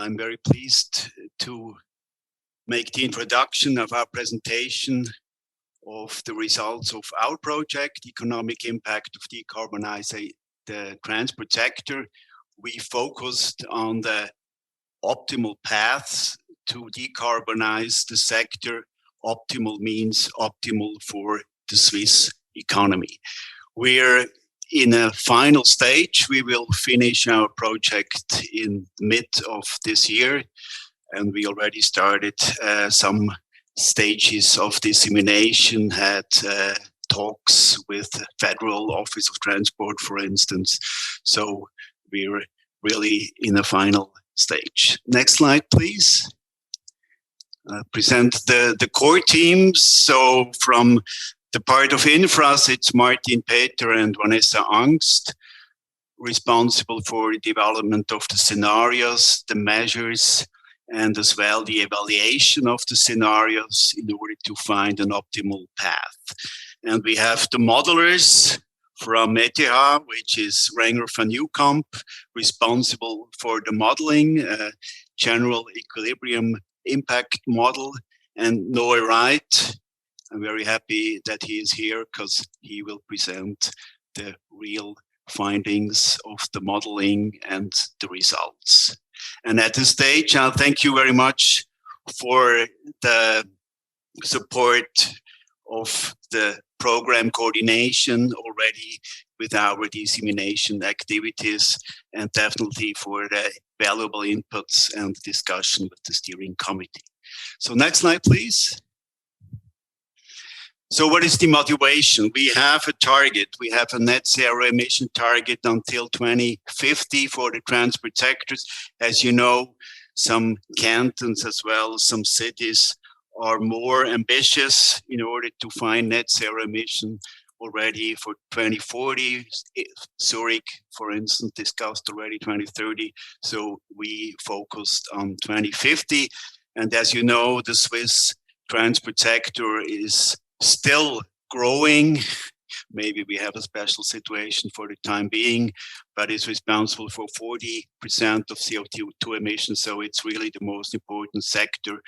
I'm very pleased to make the introduction of our presentation of the results of our project, Economic Impact of Decarbonizing the Transport Sector. We focused on the optimal paths to decarbonize the sector. Optimal means optimal for the Swiss economy. We're in a final stage. We will finish our project in mid of this year, and we already started some stages of dissemination, had talks with Federal Office of Transport, for instance. So we're really in a final stage. Next slide, please. Present the core teams. So from the part of Infras, it's Martin Peter and Vanessa Angst, responsible for the development of the scenarios, the measures, and as well the evaluation of the scenarios in order to find an optimal path. And we have the modelers from ETH, which is Renger van Nieuwkamp, responsible for the modeling, general equilibrium impact model, and Noah Wright. I'm very happy that he is here because he will present the real findings of the modeling and the results. And at this stage, I'll thank you very much for the support of the program coordination already with our dissemination activities, and definitely for the valuable inputs and discussion with the steering committee. So next slide, please. So what is the motivation? We have a target. We have a net zero emission target until 2050 for the transport sectors. As you know, some cantons as well as some cities are more ambitious in order to find net zero emission already for 2040. Zurich, for instance, discussed already 2030. So we focused on 2050. And as you know, the Swiss transport sector is still growing. Maybe we have a special situation for the time being, but it's responsible for 40% of CO2 emissions. So it's really the most important sector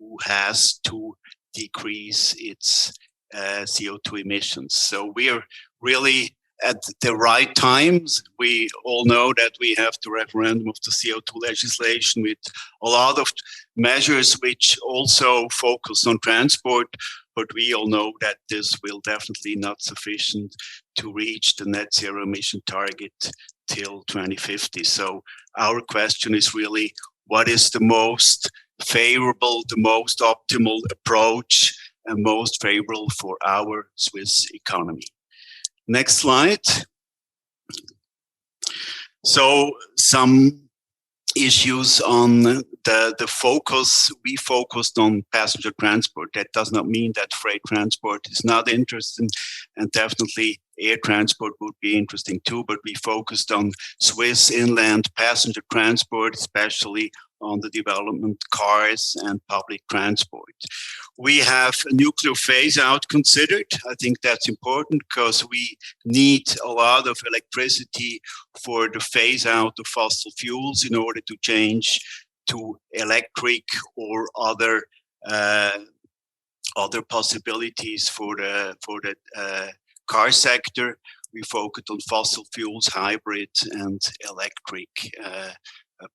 who has to decrease its CO2 emissions. So we are really at the right times. We all know that we have the referendum of the CO2 legislation with a lot of measures which also focus on transport, but we all know that this will definitely not sufficient to reach the net zero emission target till 2050. So our question is really, what is the most favorable, the most optimal approach and most favorable for our Swiss economy? Next slide. So some issues on the focus. We focused on passenger transport. That does not mean that freight transport is not interesting, and definitely air transport would be interesting too, but we focused on Swiss inland passenger transport, especially on the development cars and public transport. We have a nuclear phase out considered. I think that's important because we need a lot of electricity for the phase out of fossil fuels in order to change to electric or other possibilities for the car sector. We focused on fossil fuels, hybrid and electric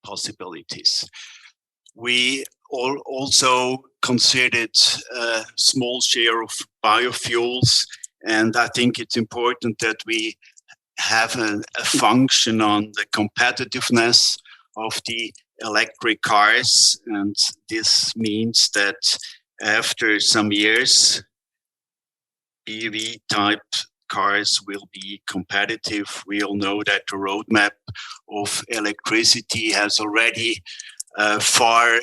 possibilities. We also considered a small share of biofuels, and I think it's important that we have a function on the competitiveness of the electric cars, and this means that after some years, BEV type cars will be competitive. We all know that the roadmap of electricity has already far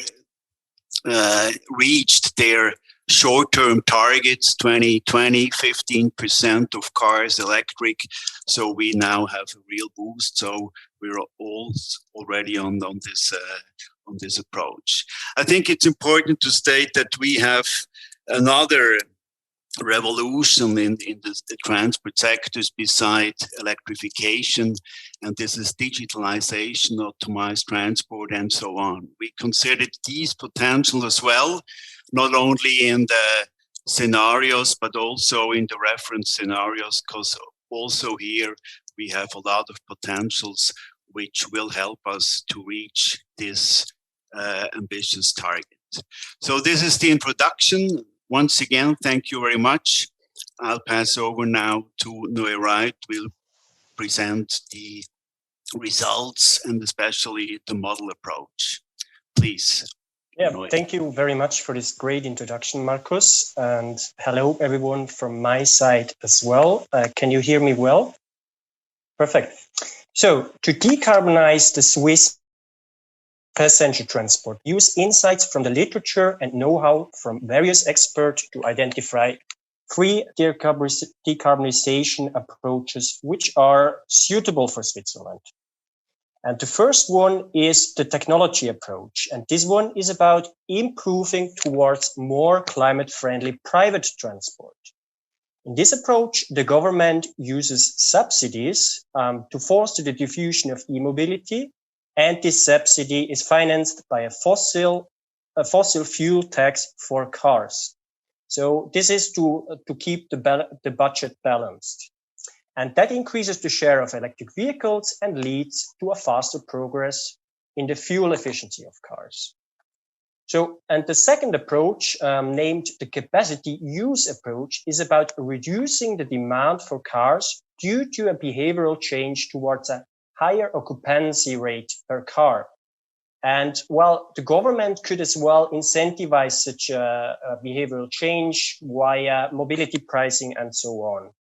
reached their short-term targets, 2020, 15% of cars electric. So we now have a real boost. So we're all already on this approach. I think it's important to state that we have another revolution in the transport sectors beside electrification, and this is digitalization, optimized transport, and so on. We considered these potential as well, not only in the scenarios, but also in the reference scenarios, because also here we have a lot of potentials which will help us to reach this ambitious target. So this is the introduction. Once again, thank you very much. I'll pass over now to Noé Wright. We'll present the results and especially the model approach. Please. Yeah, thank you very much for this great introduction, Markus. And hello, everyone from my side as well. Can you hear me well? Perfect. So to decarbonize the Swiss passenger transport, use insights from the literature and know-how from various experts to identify 3 decarbonization approaches which are suitable for Switzerland. And the first one is the technology approach. And this one is about improving towards more climate-friendly private transport. In this approach, the government uses subsidies to foster the diffusion of e-mobility, and this subsidy is financed by a fossil fuel tax for cars. So this is to keep the budget balanced. And that increases the share of electric vehicles and leads to a faster progress in the fuel efficiency of cars. So, and the second approach, named the capacity use approach, is about reducing the demand for cars due to a behavioral change towards a higher occupancy rate per car. And well, the government could as well incentivize such a behavioral change via mobility pricing and so on.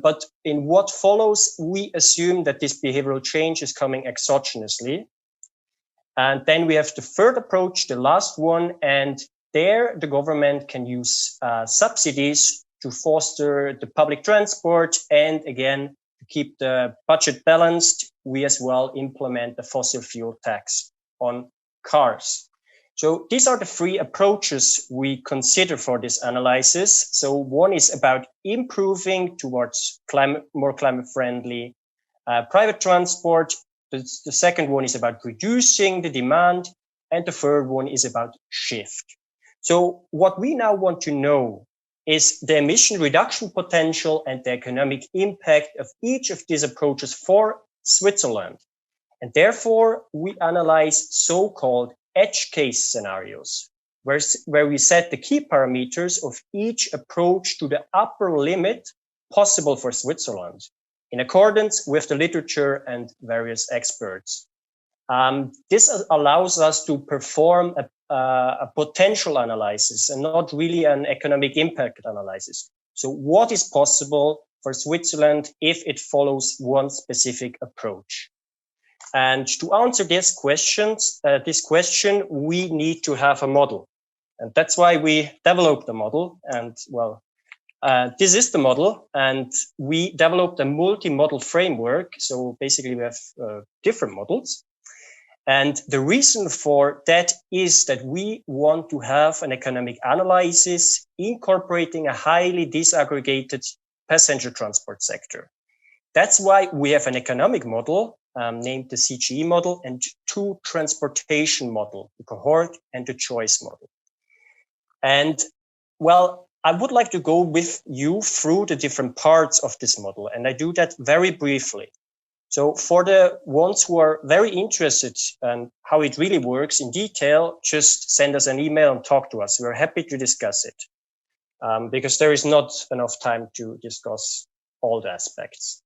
But in what follows, we assume that this behavioral change is coming exogenously. And then we have the third approach, the last one, and there the government can use subsidies to foster the public transport, and again, to keep the budget balanced, we as well implement the fossil fuel tax on cars. So these are the 3 approaches we consider for this analysis. So one is about improving towards more climate-friendly private transport. The second one is about reducing the demand, and the third one is about shift. So what we now want to know is the emission reduction potential and the economic impact of each of these approaches for Switzerland. And therefore, we analyze so-called edge case scenarios, where we set the key parameters of each approach to the upper limit possible for Switzerland, in accordance with the literature and various experts. This allows us to perform a potential analysis and not really an economic impact analysis. So what is possible for Switzerland if it follows one specific approach? And to answer this question, we need to have a model. And that's why we developed the model. And well, this is the model, and we developed a multi-model framework. So basically we have different models. And the reason for that is that we want to have an economic analysis incorporating a highly disaggregated passenger transport sector. That's why we have an economic model named the CGE model and 2 transportation model, the cohort and the choice model. And well, I would like to go with you through the different parts of this model, and I do that very briefly. So for the ones who are very interested in how it really works in detail, just send us an email and talk to us. We're happy to discuss it because there is not enough time to discuss all the aspects.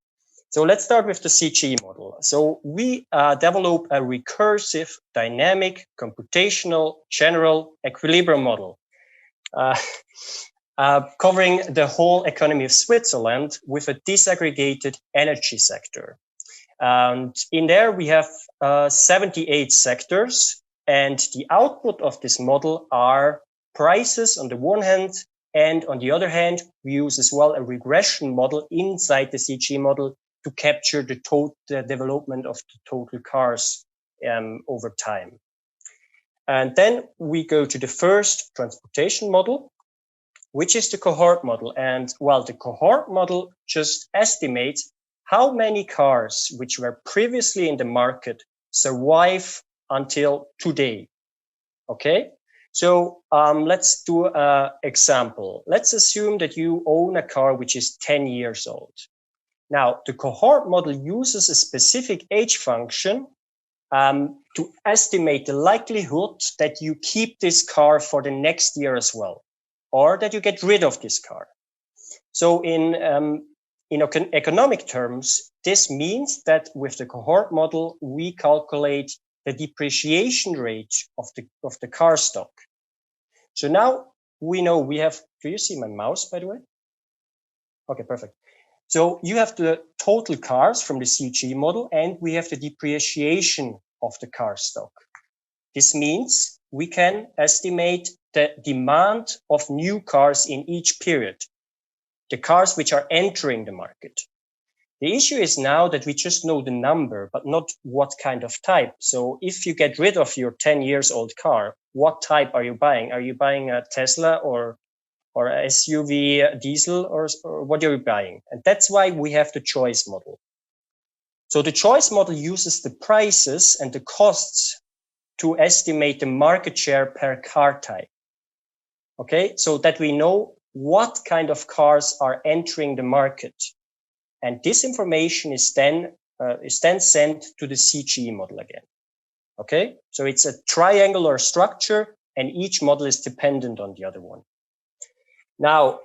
So let's start with the CGE model. So we develop a recursive, dynamic, computational, general equilibrium model covering the whole economy of Switzerland with a disaggregated energy sector. And in there, we have 78 sectors, and the output of this model are prices on the one hand, and on the other hand, we use as well a regression model inside the CGE model to capture the development of the total cars over time. And then we go to the first transportation model. which is the cohort model. And well, the cohort model just estimates how many cars which were previously in the market survive until today. Okay, so let's do an example. Let's assume that you own a car which is 10 years old. Now, the cohort model uses a specific age function to estimate the likelihood that you keep this car for the next year as well, or that you get rid of this car. So in economic terms, this means that with the cohort model, we calculate the depreciation rate of the car stock. So now we know we have, do you see my mouse, by the way? Okay, perfect. So you have the total cars from the CG model, and we have the depreciation of the car stock. This means we can estimate the demand of new cars in each period, the cars which are entering the market. The issue is now that we just know the number, but not what kind of type. So if you get rid of your 10 years old car, what type are you buying? Are you buying a Tesla or a SUV diesel, or what are you buying? And that's why we have the choice model. So the choice model uses the prices and the costs to estimate the market share per car type. Okay, so that we know what kind of cars are entering the market. And this information is then sent to the CGE model again. Okay, so it's a triangular structure, and each model is dependent on the other one. Now,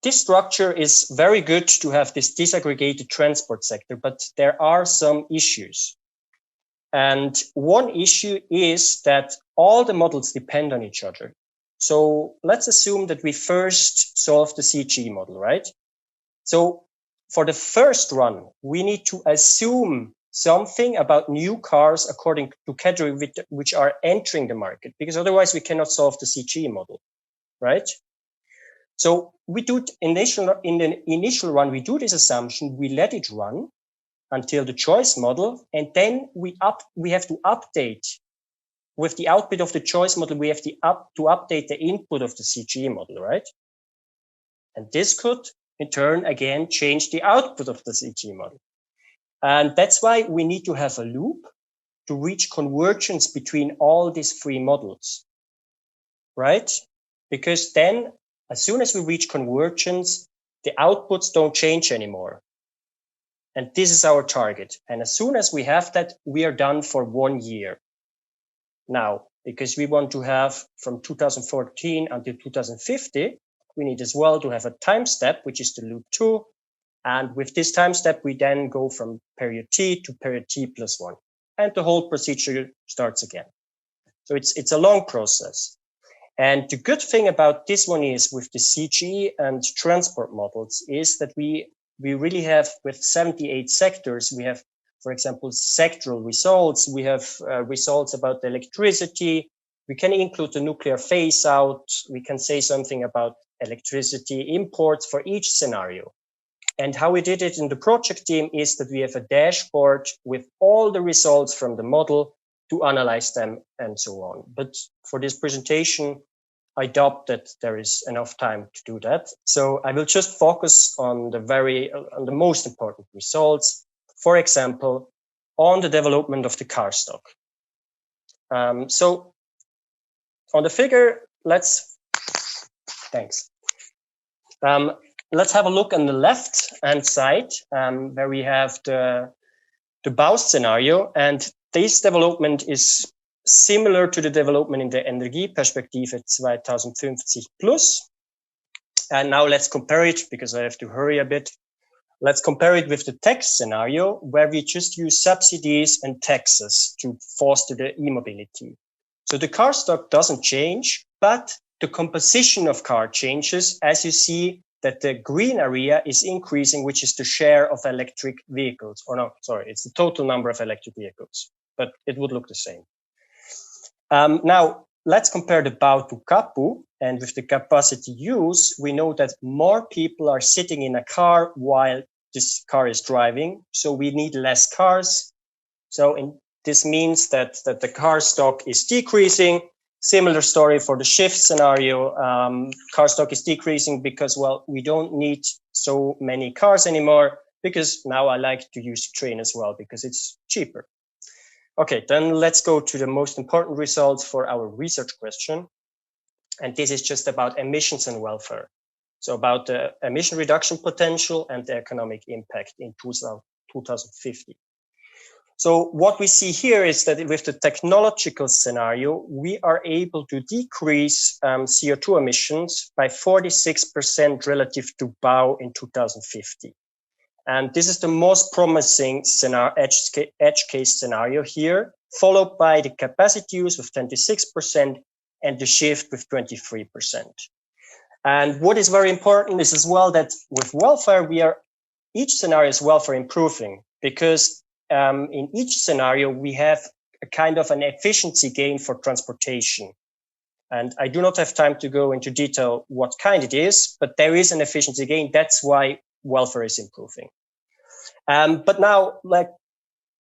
this structure is very good to have this disaggregated transport sector, but there are some issues. And one issue is that all the models depend on each other. So let's assume that we first solve the CGE model, right? So for the first run, we need to assume something about new cars according to category which are entering the market, because otherwise we cannot solve the CGE model, right? So we do in the initial run, we do this assumption, we let it run until the choice model, and then we have to update with the output of the choice model. We have to update the input of the CGE model, right? And this could in turn again change the output of the CGE model. And that's why we need to have a loop to reach convergence between all these three models, right? Because then as soon as we reach convergence, the outputs don't change anymore. And this is our target. And as soon as we have that, we are done for 1 year. Now, because we want to have from 2014 until 2050, we need as well to have a time step, which is the loop 2. And with this time step, we then go from period T to period T plus 1. And the whole procedure starts again. So it's a long process. And the good thing about this one is with the CGE and transport models is that we really have, with 78 sectors, we have, for example, sectoral results. We have results about the electricity. We can include the nuclear phase out. We can say something about electricity imports for each scenario. And how we did it in the project team is that we have a dashboard with all the results from the model to analyze them and so on. But for this presentation, I doubt that there is enough time to do that. So I will just focus on the most important results. For example, on the development of the car stock. So on the figure, let's have a look on the left-hand side where we have the Baust scenario, and this development is similar to the development in the Energieperspektive 2050 plus. And now let's compare it, because I have to hurry a bit. Let's compare it with the text scenario, where we just use subsidies and taxes to foster the e-mobility. So the car stock doesn't change, but the composition of car changes, as you see that the green area is increasing, which is the share of electric vehicles. Or no, sorry, it's the total number of electric vehicles, but it would look the same. Now, let's compare the Bau to Capu, and with the capacity use, we know that more people are sitting in a car while this car is driving, so we need less cars. So this means that the car stock is decreasing, Similar story for the shift scenario. Car stock is decreasing because, well, we don't need so many cars anymore, because now I like to use the train as well because it's cheaper. Okay, then let's go to the most important results for our research question. And this is just about emissions and welfare. So about the emission reduction potential and the economic impact in 2050. So what we see here is that with the technological scenario, we are able to decrease CO2 emissions by 46% relative to BAU in 2050. And this is the most promising scenario, edge case scenario here, followed by the capacity use with 26% and the shift with 23%. And what is very important is as well that with welfare, each scenario is welfare improving, because in each scenario, we have a kind of an efficiency gain for transportation. And I do not have time to go into detail what kind it is, but there is an efficiency gain. That's why welfare is improving. But now, like,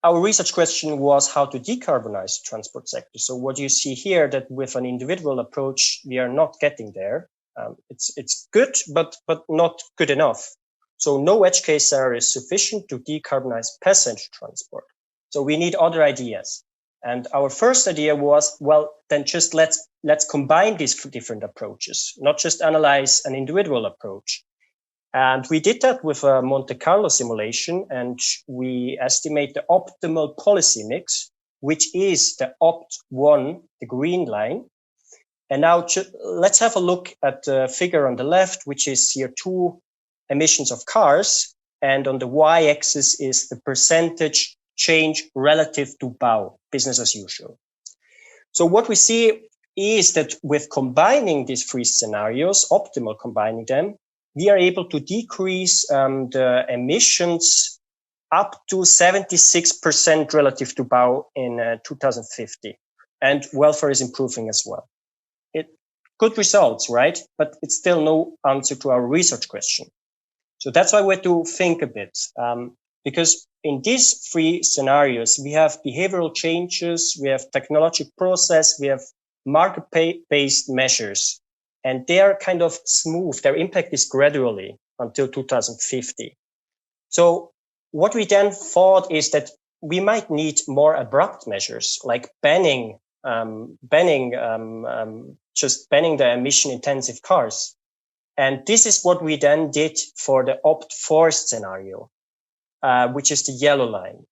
our research question was how to decarbonize the transport sector. So what you see here, that with an individual approach, we are not getting there. It's good, but not good enough. So no edge case scenario is sufficient to decarbonize passenger transport. So we need other ideas. And our first idea was, well, then just let's combine these different approaches, not just analyze an individual approach. And we did that with a Monte Carlo simulation, and we estimate the optimal policy mix, which is the OPT1, the green line. And now let's have a look at the figure on the left, which is CO2 emissions of cars. And on the y-axis is the percentage change relative to BAU, business as usual. So what we see is that with combining these three scenarios, optimal combining them, we are able to decrease the emissions up to 76% relative to BAU in 2050. And welfare is improving as well. Good results, right? But it's still no answer to our research question. So that's why we have to think a bit. Because in these three scenarios, we have behavioral changes, we have technological process, we have market-based measures. And they are kind of smooth. Their impact is gradually until 2050. So what we then thought is that we might need more abrupt measures, like just banning the emission-intensive cars. And this is what we then did for the OPT4 scenario, which is the yellow line.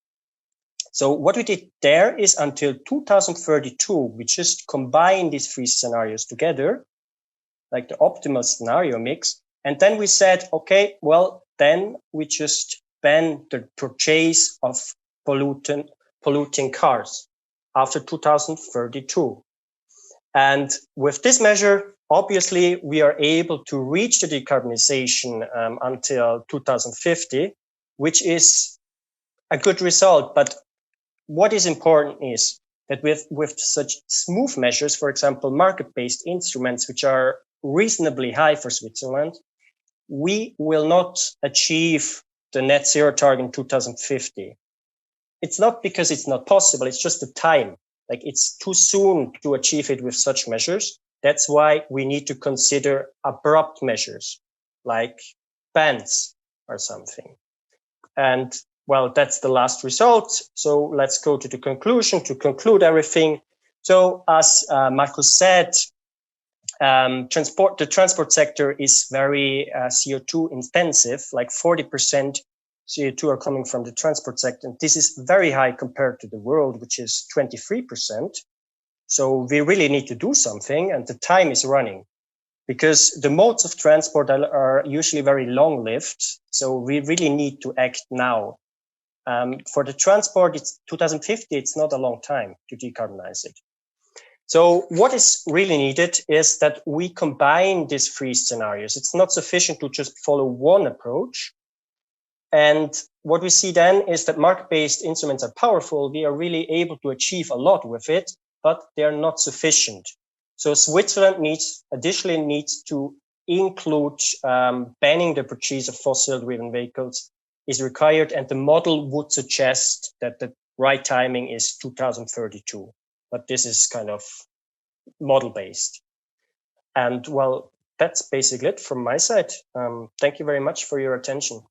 So what we did there is until 2032, we just combine these three scenarios together, like the optimal scenario mix. And then we said, okay, well, then we just ban the purchase of polluting cars after 2032. And with this measure, obviously, we are able to reach the decarbonization until 2050, which is a good result. But what is important is that with such smooth measures, for example, market-based instruments, which are reasonably high for Switzerland, we will not achieve the net zero target in 2050. It's not because it's not possible, it's just the time. Like, it's too soon to achieve it with such measures. That's why we need to consider abrupt measures, like bans or something. And well, that's the last result. So let's go to the conclusion to conclude everything. So as Markus said, the transport sector is very CO2 intensive, like 40% CO2 are coming from the transport sector. And this is very high compared to the world, which is 23%. So we really need to do something, and the time is running, because the modes of transport are usually very long-lived. So we really need to act now. For the transport, it's 2050, it's not a long time to decarbonize it. So what is really needed is that we combine these three scenarios. It's not sufficient to just follow one approach. And what we see then is that market-based instruments are powerful. We are really able to achieve a lot with it, but they're not sufficient. So Switzerland additionally needs to include banning the purchase of fossil-driven vehicles is required, and the model would suggest that the right timing is 2032. But this is kind of model-based. And well, that's basically it from my side. Thank you very much for your attention.